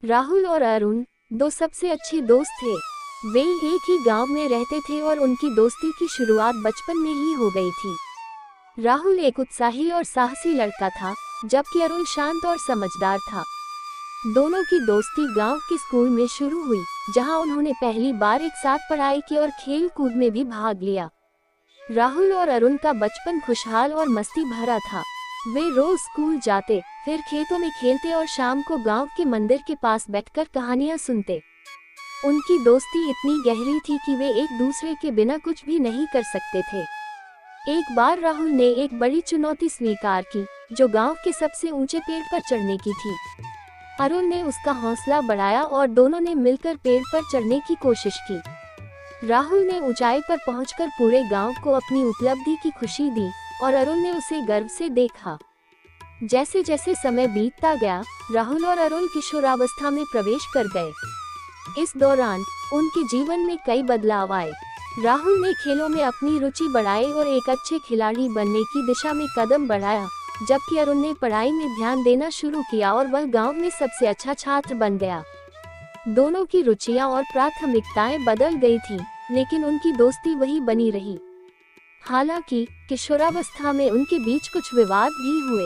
राहुल और अरुण दो सबसे अच्छे दोस्त थे। वे एक ही गांव में रहते थे और उनकी दोस्ती की शुरुआत बचपन में ही हो गई थी। राहुल एक उत्साही और साहसी लड़का था, जबकि अरुण शांत और समझदार था। दोनों की दोस्ती गांव के स्कूल में शुरू हुई, जहां उन्होंने पहली बार एक साथ पढ़ाई की और खेल कूद में भी भाग लिया। राहुल और अरुण का बचपन खुशहाल और मस्ती भरा था। वे रोज स्कूल जाते, फिर खेतों में खेलते और शाम को गांव के मंदिर के पास बैठकर कहानियां सुनते। उनकी दोस्ती इतनी गहरी थी कि वे एक दूसरे के बिना कुछ भी नहीं कर सकते थे। एक बार राहुल ने एक बड़ी चुनौती स्वीकार की, जो गांव के सबसे ऊंचे पेड़ पर चढ़ने की थी। अरुण ने उसका हौसला बढ़ाया और दोनों ने मिलकर पेड़ पर चढ़ने की कोशिश की। राहुल ने ऊंचाई पर पहुंचकर पूरे गांव को अपनी उपलब्धि की खुशी दी और अरुण ने उसे गर्व से देखा। जैसे जैसे समय बीतता गया, राहुल और अरुण किशोरावस्था में प्रवेश कर गए। इस दौरान उनके जीवन में कई बदलाव आए। राहुल ने खेलों में अपनी रुचि बढ़ाई और एक अच्छे खिलाड़ी बनने की दिशा में कदम बढ़ाया, जबकि अरुण ने पढ़ाई में ध्यान देना शुरू किया और वह गांव में सबसे अच्छा छात्र बन गया। दोनों की रुचियां और प्राथमिकताएं बदल गई थीं, लेकिन उनकी दोस्ती वही बनी रही। हालांकि किशोरावस्था में उनके बीच कुछ विवाद भी हुए।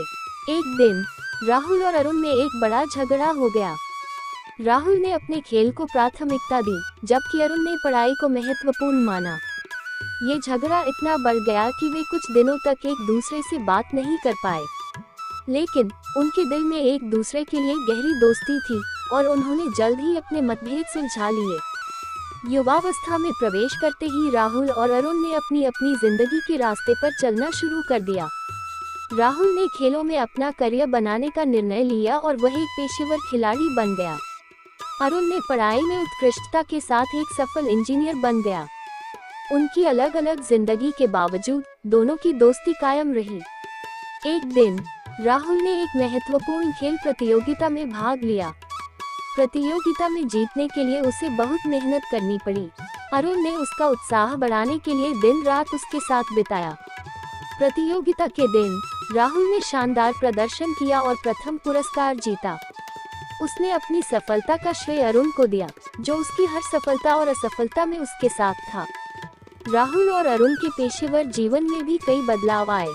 एक दिन राहुल और अरुण में एक बड़ा झगड़ा हो गया। राहुल ने अपने खेल को प्राथमिकता दी, जबकि अरुण ने पढ़ाई को महत्वपूर्ण माना। ये झगड़ा इतना बढ़ गया कि वे कुछ दिनों तक एक दूसरे से बात नहीं कर पाए। लेकिन उनके दिल में एक दूसरे के लिए गहरी दोस्ती थी और उन्होंने जल्द ही अपने मतभेद सुलझा लिए। युवावस्था में प्रवेश करते ही राहुल और अरुण ने अपनी अपनी जिंदगी के रास्ते पर चलना शुरू कर दिया। राहुल ने खेलों में अपना करियर बनाने का निर्णय लिया और वह एक पेशेवर खिलाड़ी बन गया। अरुण ने पढ़ाई में उत्कृष्टता के साथ एक सफल इंजीनियर बन गया। उनकी अलग अलग जिंदगी के बावजूद दोनों की दोस्ती कायम रही। एक दिन राहुल ने एक महत्वपूर्ण खेल प्रतियोगिता में भाग लिया। प्रतियोगिता में जीतने के लिए उसे बहुत मेहनत करनी पड़ी। अरुण ने उसका उत्साह बढ़ाने के लिए दिन रात उसके साथ बिताया। प्रतियोगिता के दिन राहुल ने शानदार प्रदर्शन किया और प्रथम पुरस्कार जीता। उसने अपनी सफलता का श्रेय अरुण को दिया, जो उसकी हर सफलता और असफलता में उसके साथ था। राहुल और अरुण के पेशेवर जीवन में भी कई बदलाव आए।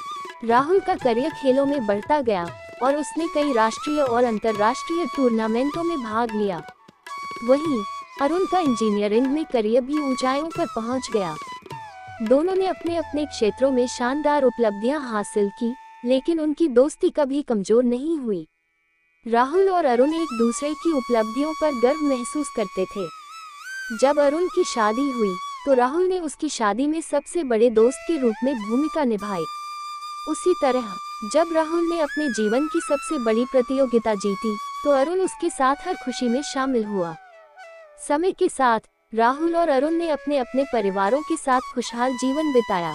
राहुल का करियर खेलों में बढ़ता गया और उसने कई राष्ट्रीय और अंतर्राष्ट्रीय टूर्नामेंटों में भाग लिया। वहीं अरुण का इंजीनियरिंग में करियर भी ऊंचाइयों पर पहुंच गया। दोनों ने अपने अपने क्षेत्रों में शानदार उपलब्धियां हासिल की, लेकिन उनकी दोस्ती कभी कमजोर नहीं हुई। राहुल और अरुण एक दूसरे की उपलब्धियों पर गर्व महसूस करते थे। जब अरुण की शादी हुई, तो राहुल ने उसकी शादी में सबसे बड़े दोस्त के रूप में भूमिका निभाई। उसी तरह जब राहुल ने अपने जीवन की सबसे बड़ी प्रतियोगिता जीती, तो अरुण उसके साथ हर खुशी में शामिल हुआ। समय के साथ राहुल और अरुण ने अपने अपने परिवारों के साथ खुशहाल जीवन बिताया।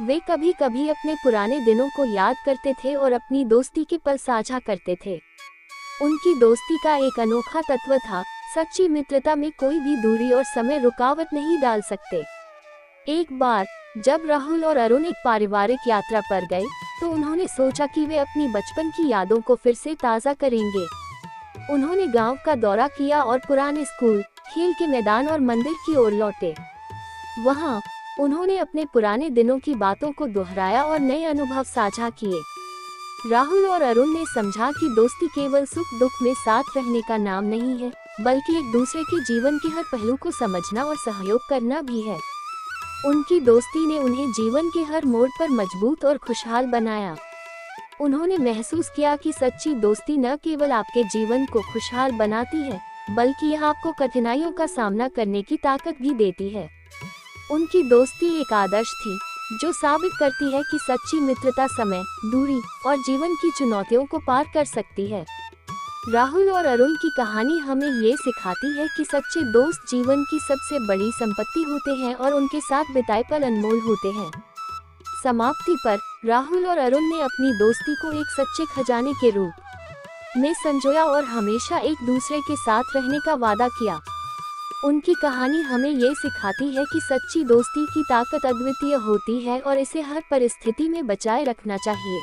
वे कभी कभी अपने पुराने दिनों को याद करते थे और अपनी दोस्ती के पल साझा करते थे। उनकी दोस्ती का एक अनोखा तत्व था, सच्ची मित्रता में कोई भी दूरी और समय रुकावट नहीं डाल सकते। एक बार जब राहुल और अरुण एक पारिवारिक यात्रा पर गए, तो उन्होंने सोचा कि वे अपनी बचपन की यादों को फिर से ताज़ा करेंगे। उन्होंने गांव का दौरा किया और पुराने स्कूल, खेल के मैदान और मंदिर की ओर लौटे। वहां उन्होंने अपने पुराने दिनों की बातों को दोहराया और नए अनुभव साझा किए। राहुल और अरुण ने समझा कि दोस्ती केवल सुख दुख में साथ रहने का नाम नहीं है, बल्कि एक दूसरे के जीवन के हर पहलू को समझना और सहयोग करना भी है। उनकी दोस्ती ने उन्हें जीवन के हर मोड़ पर मजबूत और खुशहाल बनाया। उन्होंने महसूस किया कि सच्ची दोस्ती न केवल आपके जीवन को खुशहाल बनाती है, बल्कि यह आपको कठिनाइयों का सामना करने की ताकत भी देती है। उनकी दोस्ती एक आदर्श थी, जो साबित करती है कि सच्ची मित्रता समय, दूरी और जीवन की चुनौतियों को पार कर सकती है। राहुल और अरुण की कहानी हमें ये सिखाती है कि सच्चे दोस्त जीवन की सबसे बड़ी संपत्ति होते हैं और उनके साथ बिताए पल अनमोल होते हैं। समाप्ति पर राहुल और अरुण ने अपनी दोस्ती को एक सच्चे खजाने के रूप में संजोया और हमेशा एक दूसरे के साथ रहने का वादा किया। उनकी कहानी हमें ये सिखाती है कि सच्ची दोस्ती की ताकत अद्वितीय होती है और इसे हर परिस्थिति में बचाए रखना चाहिए।